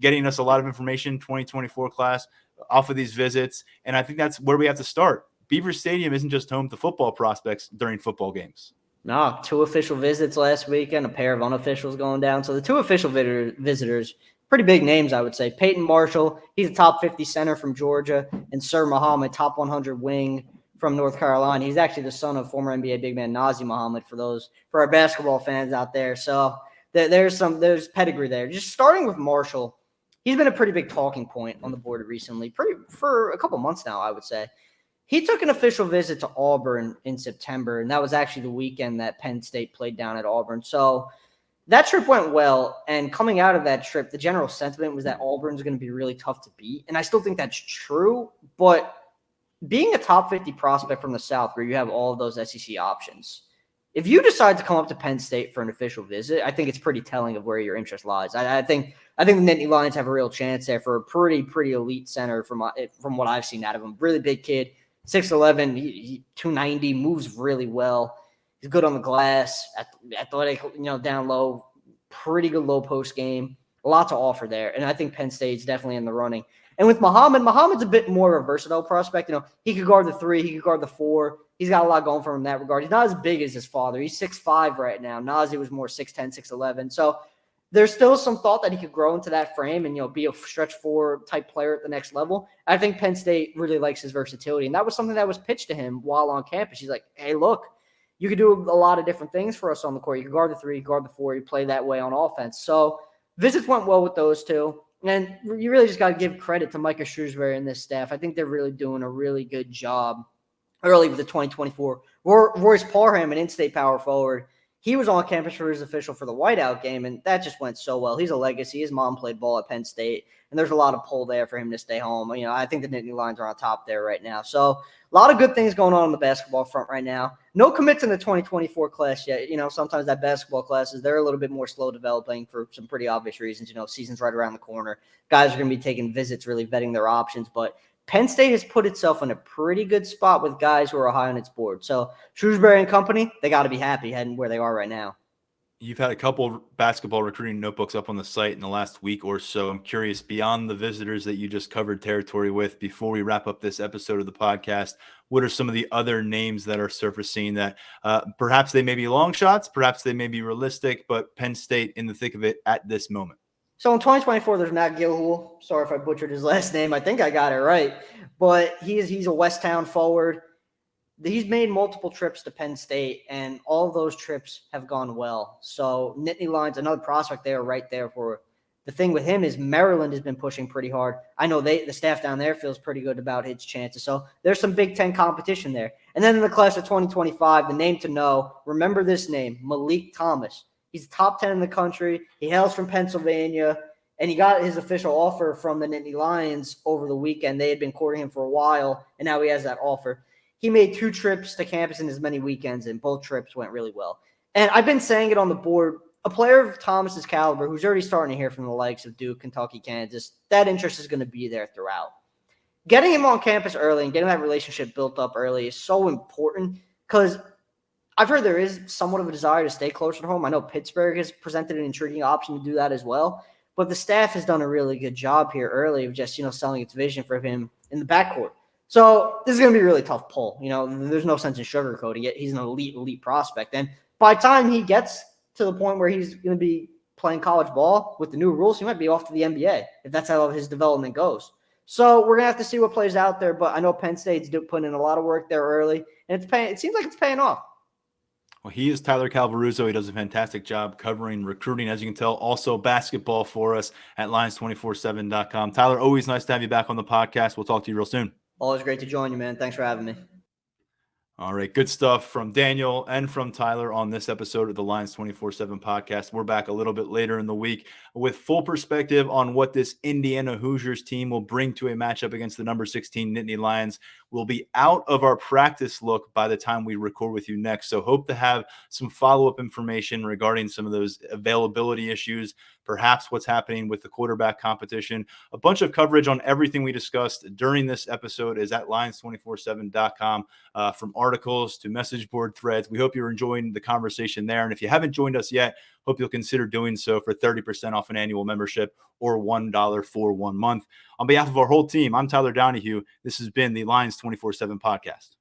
getting us a lot of information, 2024 class, off of these visits. And I think that's where we have to start. Beaver Stadium isn't just home to football prospects during football games. No, 2 official visits last weekend, a pair of unofficials going down. So the 2 official visitors, pretty big names, I would say. Peyton Marshall, he's a top 50 center from Georgia, and Sir Muhammad, top 100 wing from North Carolina. He's actually the son of former NBA big man Nazir Muhammad for our basketball fans out there. So there's pedigree there. Just starting with Marshall, he's been a pretty big talking point on the board recently, for a couple months now, I would say. He took an official visit to Auburn in September, and that was actually the weekend that Penn State played down at Auburn. So that trip went well, and coming out of that trip, the general sentiment was that Auburn's going to be really tough to beat, and I still think that's true, but being a top 50 prospect from the South where you have all of those SEC options, if you decide to come up to Penn State for an official visit, I think it's pretty telling of where your interest lies. I think the Nittany Lions have a real chance there for a pretty elite center from what I've seen out of him. Really big kid. 6'11", 290, moves really well. He's good on the glass, athletic, down low, pretty good low post game. A lot to offer there. And I think Penn State's definitely in the running. And with Muhammad's a bit more of a versatile prospect. He could guard the 3, he could guard the 4. He's got a lot going for him in that regard. He's not as big as his father. He's 6'5" right now. Nazir was more 6'10", 6'11". So there's still some thought that he could grow into that frame and, be a stretch 4 type player at the next level. I think Penn State really likes his versatility. And that was something that was pitched to him while on campus. He's like, hey, look, you could do a lot of different things for us on the court. You can guard the 3, you guard the 4, you play that way on offense. So visits went well with those 2. And you really just got to give credit to Micah Shrewsbury and this staff. I think they're really doing a really good job early with the 2024. Royce Parham, an in-state power forward, he was on campus for his official for the whiteout game, and that just went so well. He's a legacy. His mom played ball at Penn State, and there's a lot of pull there for him to stay home. I think the Nittany Lions are on top there right now. So a lot of good things going on the basketball front right now. No commits in the 2024 class yet. Sometimes that basketball classes, they're a little bit more slow developing for some pretty obvious reasons. Season's right around the corner. Guys are going to be taking visits, really vetting their options, but Penn State has put itself in a pretty good spot with guys who are high on its board. So Shrewsbury and company, they got to be happy heading where they are right now. You've had a couple of basketball recruiting notebooks up on the site in the last week or so. I'm curious, beyond the visitors that you just covered territory with, before we wrap up this episode of the podcast, what are some of the other names that are surfacing that perhaps they may be long shots, perhaps they may be realistic, but Penn State in the thick of it at this moment? So in 2024, there's Matt Gilhul. Sorry if I butchered his last name. I think I got it right. But he's a West Town forward. He's made multiple trips to Penn State, and all of those trips have gone well. So Nittany Lions, another prospect they are right there for. The thing with him is Maryland has been pushing pretty hard. I know the staff down there feels pretty good about his chances. So there's some Big Ten competition there. And then in the class of 2025, the name to know, remember this name, Malik Thomas. He's top 10 in the country. He hails from Pennsylvania, and he got his official offer from the Nittany Lions over the weekend. They had been courting him for a while, and now he has that offer. He made 2 trips to campus in as many weekends, and both trips went really well. And I've been saying it on the board, a player of Thomas's caliber who's already starting to hear from the likes of Duke, Kentucky, Kansas, that interest is going to be there throughout. Getting him on campus early and getting that relationship built up early is so important because I've heard there is somewhat of a desire to stay closer to home. I know Pittsburgh has presented an intriguing option to do that as well. But the staff has done a really good job here early of just, selling its vision for him in the backcourt. So this is going to be a really tough pull. There's no sense in sugarcoating it. He's an elite prospect. And by the time he gets to the point where he's going to be playing college ball with the new rules, he might be off to the NBA if that's how his development goes. So we're going to have to see what plays out there. But I know Penn State's putting in a lot of work there early. And it seems like it's paying off. Well, he is Tyler Calvaruso. He does a fantastic job covering recruiting, as you can tell. Also, basketball for us at Lions247.com. Tyler, always nice to have you back on the podcast. We'll talk to you real soon. Always great to join you, man. Thanks for having me. All right, good stuff from Daniel and from Tyler on this episode of the Lions 24/7 podcast. We're back a little bit later in the week with full perspective on what this Indiana Hoosiers team will bring to a matchup against the number 16 Nittany Lions. We'll be out of our practice look by the time we record with you next. So hope to have some follow-up information regarding some of those availability issues, perhaps what's happening with the quarterback competition. A bunch of coverage on everything we discussed during this episode is at Lions247.com, from articles to message board threads. We hope you're enjoying the conversation there. And if you haven't joined us yet, hope you'll consider doing so for 30% off an annual membership or $1 for 1 month. On behalf of our whole team, I'm Tyler Donohue. This has been the Lions 24/7 podcast.